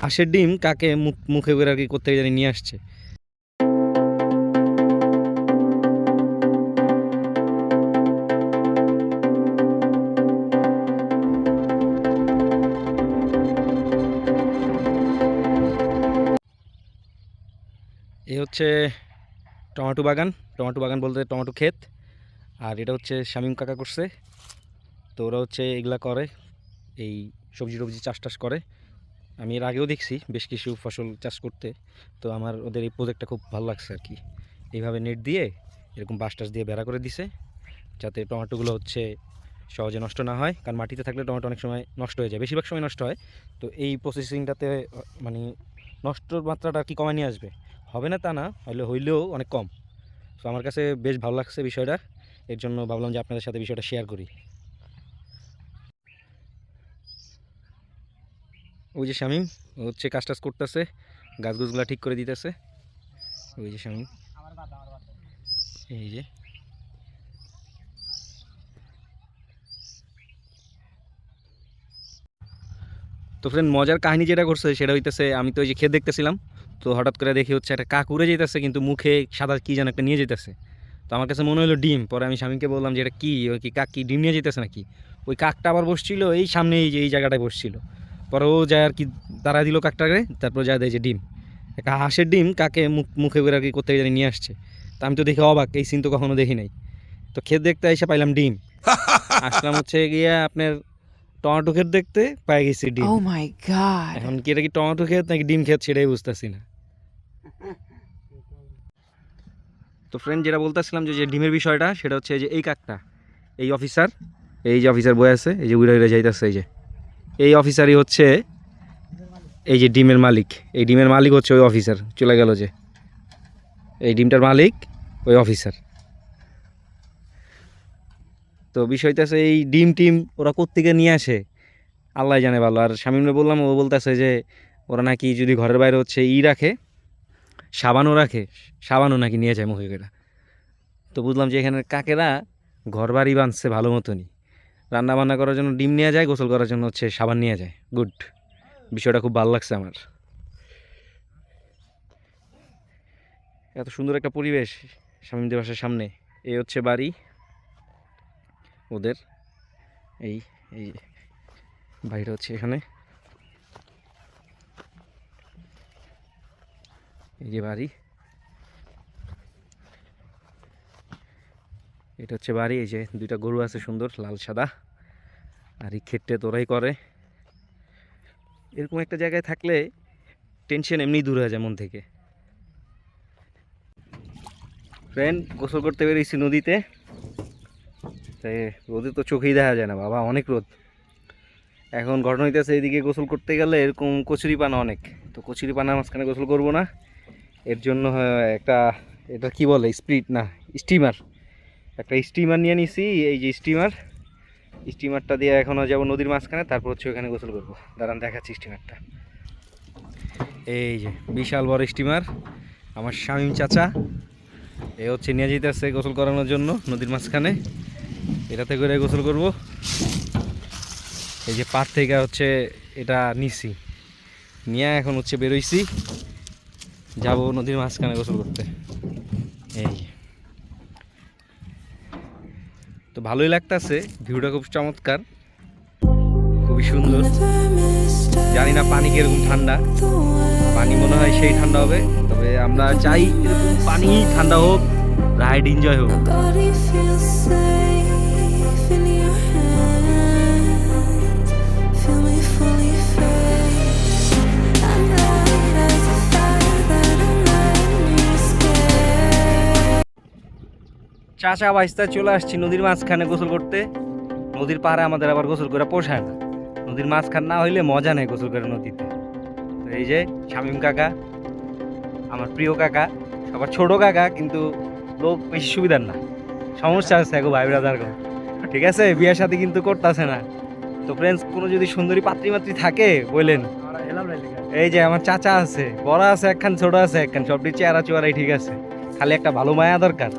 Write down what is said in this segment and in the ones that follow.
হাঁসের ডিম কাকে মুখে করে আর কি করতে জানি নিয়ে আসছে। এ হচ্ছে টমেটো বাগান। টমেটো বাগান বলতে টমেটো ক্ষেত। আর এটা হচ্ছে শামীম কাকা করছে। তো ওরা হচ্ছে এগুলা করে, এই সবজি টবজি চাষ টাস করে। আমি এর আগেও দেখছি বেশ কিছু ফসল চাষ করতে। তো আমার ওদের এই প্রজেক্টটা খুব ভালো লাগছে আর কি। এইভাবে নেট দিয়ে এরকম বাঁশ টাস দিয়ে বেড়া করে দিছে, যাতে টমেটোগুলো হচ্ছে সহজে নষ্ট না হয়। কারণ মাটিতে থাকলে টমেটো অনেক সময় নষ্ট হয়ে যায়, বেশিরভাগ সময় নষ্ট হয়। তো এই প্রসেসিংটাতে মানে নষ্টর মাত্রাটা কি কমায় নিয়ে আসবে, হবে না তা না, হইলেও অনেক কম। তো আমার কাছে বেশ ভালো লাগছে বিষয়টা, এর জন্য ভাবলাম যে আপনাদের সাথে বিষয়টা শেয়ার করি। ওই যে শামীম হচ্ছে কাজ টাজ করতেছে, গাছগুছগুলা ঠিক করে দিতেছে। ওই যে শামীম, এই যে তো ফ্রেন্ড মজার কাহিনী যেটা করছে সেটা হইতেছে, আমি তো ওই যে খেত দেখতেছিলাম, তো হঠাৎ করে দেখি হচ্ছে একটা কাক উড়ে যেতেছে, কিন্তু মুখে সাদা কি যেন একটা নিয়ে যেতেছে। তো আমার কাছে মনে হলো ডিম। পরে আমি স্বামীকে বললাম যে এটা কি, ওই কি কাক কি ডিম নিয়ে যেতেছে নাকি। ওই কাকটা আবার বসছিল এই সামনে, এই যে এই জায়গাটায় বসছিল। পরে ও যায় আর কি তারা দিল কাকটাকে, তারপর যায় দেয় যে ডিম, একটা হাঁসের ডিম কাকে মুখে করে আর কি করতে জানি নিয়ে আসছে। তা আমি তো দেখে অবাক, এই সিন তো কখনো দেখি নাই। তো ক্ষেত দেখতে এসে পাইলাম ডিম। আসলাম হচ্ছে গিয়ে আপনার টমেটো ক্ষেত দেখতে, পাই গেছি ডিম। Oh my god. এখন কি এটা কি টমেটো ক্ষেত নাকি ডিম ক্ষেত সেটাই বুঝতেছি না। তো ফ্রেন্ড যেটা বলতেছিলাম যে ডিমের বিষয়টা, সেটা হচ্ছে যে এই কাকটা, এই অফিসার, এই যে অফিসার বয়ে আছে, এই যে উড়ে উড়ে যাইতেছে, এই যে এই অফিসারই হচ্ছে এই যে ডিমের মালিক। এই ডিমের মালিক হচ্ছে ওই অফিসার, চলে গেল যে এই ডিমটার মালিক ওই অফিসার। তো বিষয়টা আছে এই ডিম টিম ওরা কোত্থেকে নিয়ে আসে আল্লাহ জানে ভালো। আর শামীমরে বললাম, ও বলতেছে যে ওরা নাকি যদি ঘরের বাইরে হচ্ছে রাখে, সাবানও রাখে, সাবানও নাকি নিয়ে যায় মুখে করে। তো বুঝলাম যে এখানের কাকেরা ঘর বাড়ি বাঁধছে ভালো মতনই, রান্না বান্না করার জন্য ডিম নিয়ে যায়, গোসল করার জন্য হচ্ছে সাবান নিয়ে যায়। গুড, বিষয়টা খুব ভালো লাগছে আমার। এত সুন্দর একটা পরিবেশ শামীমদের বাসার সামনে। এই হচ্ছে বাড়ি ওদের, এই এই বাড়িটা হচ্ছে এখানে, এই যে বাড়ি, এটা হচ্ছে বাড়ি। এই যে দুইটা গরু আছে সুন্দর লাল সাদা, আর এই ক্ষেতটা তোরাই করে। এরকম একটা জায়গায় থাকলে টেনশন এমনি দূর হয়ে যায় মন থেকে। ফ্রেন্ড গোসল করতে বেরিয়েছি নদীতে, তাই রোদে তো চোখেই দেখা যায় না বাবা, অনেক রোদ। এখন ঘটনা হইতেছে এইদিকে গোসল করতে গেলে এরকম কচুরিপানা অনেক, তো কচুরিপানার মাঝখানে গোসল করবো না। এর জন্য একটা, এটা কি বলে, স্পিড না স্টিমার, একটা স্টিমার নিয়ে নিছি। এই যে স্টিমারটা দিয়ে এখনও যাবো নদীর মাঝখানে, তারপর হচ্ছে ওখানে গোসল করবো। দাঁড়ান দেখাচ্ছি স্টিমারটা। এই যে বিশাল বড় স্টিমার, আমার শামীম চাচা এ হচ্ছে নিয়ে যেতেছে গোসল করানোর জন্য নদীর মাঝখানে। এটাতে করে গোসল করব। এই যে পাড় থেকে হচ্ছে এটা নিছি, নিয়ে এখন হচ্ছে বেরোইছি, যাব নদীর মাঝখানে গোসল করতে। এই তো ভালোই লাগতেছে, ভিউটা খুব চমৎকার, খুবই সুন্দর। জানি না পানি কিরকম ঠান্ডা, পানি মনে হয় সেই ঠান্ডা হবে। তবে আমরা চাই এরকম পানি ঠান্ডা হোক, রাইড এনজয় হোক। চাচা বাইস্তা চলে আসছি নদীর মাঝখানে গোসল করতে। নদীর পাড়ে আমাদের আবার গোসল করে পোষায় না, নদীর মাঝখান না হইলে মজা নেই গোসল করে নদীতে। তো এই যে শামীম কাকা, আমার প্রিয় কাকা, সবার ছোট কাকা, কিন্তু লোক বেশি সুবিধার না, সমস্যা আছে গো ভাই ব্রাদার গো। ঠিক আছে, বিয়ের সাথে কিন্তু করতেছে না। তো ফ্রেন্ডস, কোনো যদি সুন্দরী পাত্রী মাত্রী থাকে বললেন। এই যে আমার চাচা আছে, বড় আছে একখান, ছোট আছে একখান, সবটি চেহারা চোয়ারাই ঠিক আছে, খালি একটা ভালো মায়া দরকার।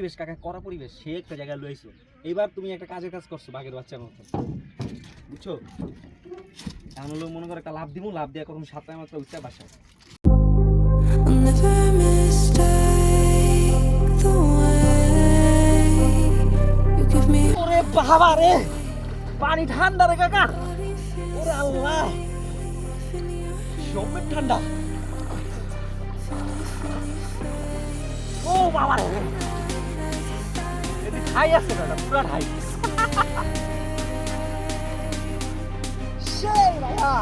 পরিবেশ কাকা, কড়া পরিবেশ, সে একটা জায়গায় লইছো। এইবার তুমি একটা কাজের কাজ করছো বাঘের বাচ্চার মতো, বুঝছো? এমন হলো মনে করো একটা লাভ দিব, লাভ দিয়ে কখন 7 টাইম একটা উঠতে বাসায়। I'll never mistake the way you give me ওরে বাবা রে, পানি ঠান্ডা রে কাকা, ওরে আল্লাহ, সবের ঠান্ডা। ও বাবা রে, এটি ঠাই আছে কাকা, পুরা ঠাই। সেই ভাইয়া,